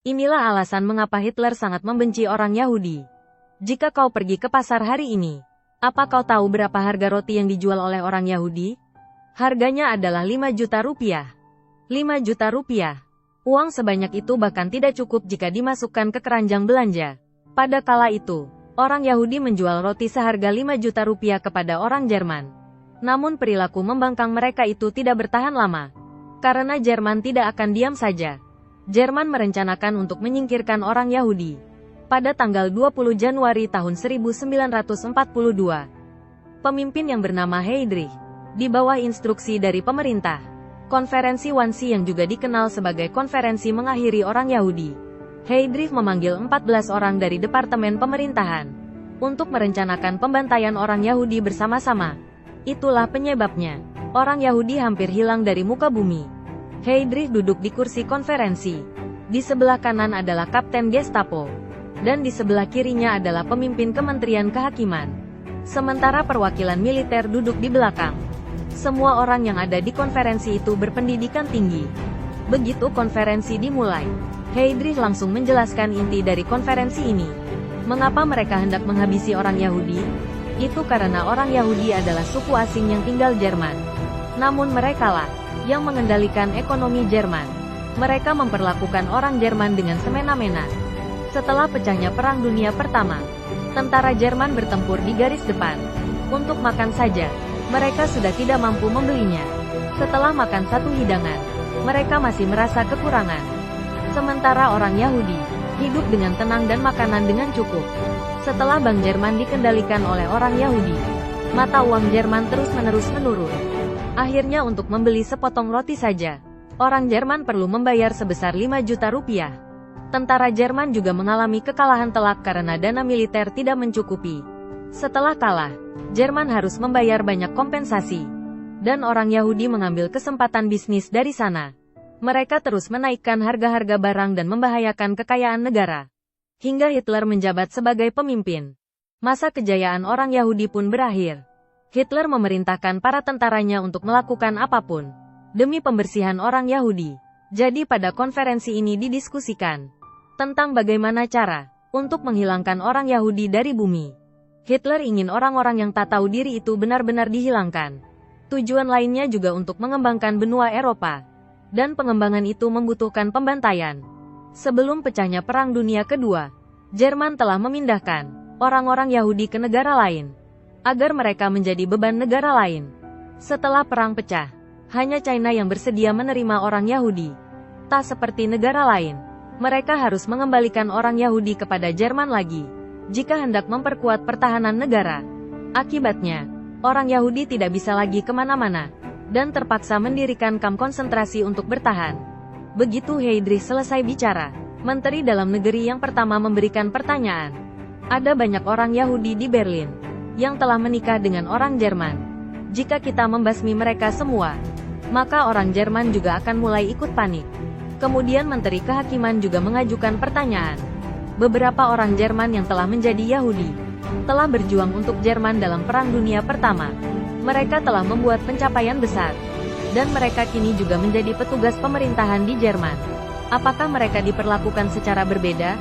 Inilah alasan mengapa Hitler sangat membenci orang Yahudi. Jika kau pergi ke pasar hari ini, apa kau tahu berapa harga roti yang dijual oleh orang Yahudi? Harganya adalah 5 juta rupiah. 5 juta rupiah. Uang sebanyak itu bahkan tidak cukup jika dimasukkan ke keranjang belanja. Pada kala itu, orang Yahudi menjual roti seharga 5 juta rupiah kepada orang Jerman. Namun perilaku membangkang mereka itu tidak bertahan lama. Karena Jerman tidak akan diam saja. Jerman merencanakan untuk menyingkirkan orang Yahudi. Pada tanggal 20 Januari tahun 1942, pemimpin yang bernama Heydrich, di bawah instruksi dari pemerintah, konferensi Wannsee yang juga dikenal sebagai konferensi mengakhiri orang Yahudi, Heydrich memanggil 14 orang dari Departemen Pemerintahan untuk merencanakan pembantaian orang Yahudi bersama-sama. Itulah penyebabnya, orang Yahudi hampir hilang dari muka bumi. Heydrich duduk di kursi konferensi. Di sebelah kanan adalah Kapten Gestapo, dan di sebelah kirinya adalah pemimpin Kementerian Kehakiman. Sementara perwakilan militer duduk di belakang. Semua orang yang ada di konferensi itu berpendidikan tinggi. Begitu konferensi dimulai, Heydrich langsung menjelaskan inti dari konferensi ini. Mengapa mereka hendak menghabisi orang Yahudi? Itu karena orang Yahudi adalah suku asing yang tinggal Jerman. Namun merekalah yang mengendalikan ekonomi Jerman. Mereka memperlakukan orang Jerman dengan semena-mena. Setelah pecahnya Perang Dunia Pertama, tentara Jerman bertempur di garis depan. Untuk makan saja, mereka sudah tidak mampu membelinya. Setelah makan satu hidangan, mereka masih merasa kekurangan. Sementara orang Yahudi hidup dengan tenang dan makanan dengan cukup. Setelah Bank Jerman dikendalikan oleh orang Yahudi, mata uang Jerman terus-menerus menurun. Akhirnya untuk membeli sepotong roti saja, orang Jerman perlu membayar sebesar 5 juta rupiah. Tentara Jerman juga mengalami kekalahan telak karena dana militer tidak mencukupi. Setelah kalah, Jerman harus membayar banyak kompensasi. Dan orang Yahudi mengambil kesempatan bisnis dari sana. Mereka terus menaikkan harga-harga barang dan membahayakan kekayaan negara. Hingga Hitler menjabat sebagai pemimpin. Masa kejayaan orang Yahudi pun berakhir. Hitler memerintahkan para tentaranya untuk melakukan apapun demi pembersihan orang Yahudi. Jadi pada konferensi ini didiskusikan tentang bagaimana cara untuk menghilangkan orang Yahudi dari bumi. Hitler ingin orang-orang yang tak tahu diri itu benar-benar dihilangkan. Tujuan lainnya juga untuk mengembangkan benua Eropa. Dan pengembangan itu membutuhkan pembantaian. Sebelum pecahnya Perang Dunia Kedua, Jerman telah memindahkan orang-orang Yahudi ke negara lain agar mereka menjadi beban negara lain. Setelah perang pecah, hanya China yang bersedia menerima orang Yahudi. Tak seperti negara lain, mereka harus mengembalikan orang Yahudi kepada Jerman lagi, jika hendak memperkuat pertahanan negara. Akibatnya, orang Yahudi tidak bisa lagi kemana-mana, dan terpaksa mendirikan kamp konsentrasi untuk bertahan. Begitu Heydrich selesai bicara, Menteri Dalam Negeri yang pertama memberikan pertanyaan. Ada banyak orang Yahudi di Berlin yang telah menikah dengan orang Jerman. Jika kita membasmi mereka semua, maka orang Jerman juga akan mulai ikut panik. Kemudian Menteri Kehakiman juga mengajukan pertanyaan. Beberapa orang Jerman yang telah menjadi Yahudi telah berjuang untuk Jerman dalam Perang Dunia Pertama. Mereka telah membuat pencapaian besar, dan mereka kini juga menjadi petugas pemerintahan di Jerman. Apakah mereka diperlakukan secara berbeda?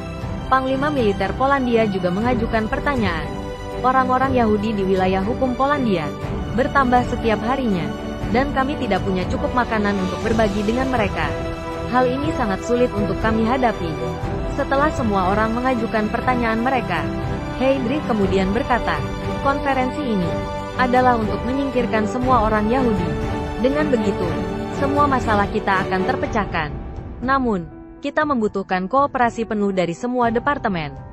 Panglima Militer Polandia juga mengajukan pertanyaan. Orang-orang Yahudi di wilayah hukum Polandia bertambah setiap harinya, dan kami tidak punya cukup makanan untuk berbagi dengan mereka. Hal ini sangat sulit untuk kami hadapi. Setelah semua orang mengajukan pertanyaan mereka, Heydrich kemudian berkata, konferensi ini adalah untuk menyingkirkan semua orang Yahudi. Dengan begitu, semua masalah kita akan terpecahkan. Namun, kita membutuhkan kooperasi penuh dari semua departemen.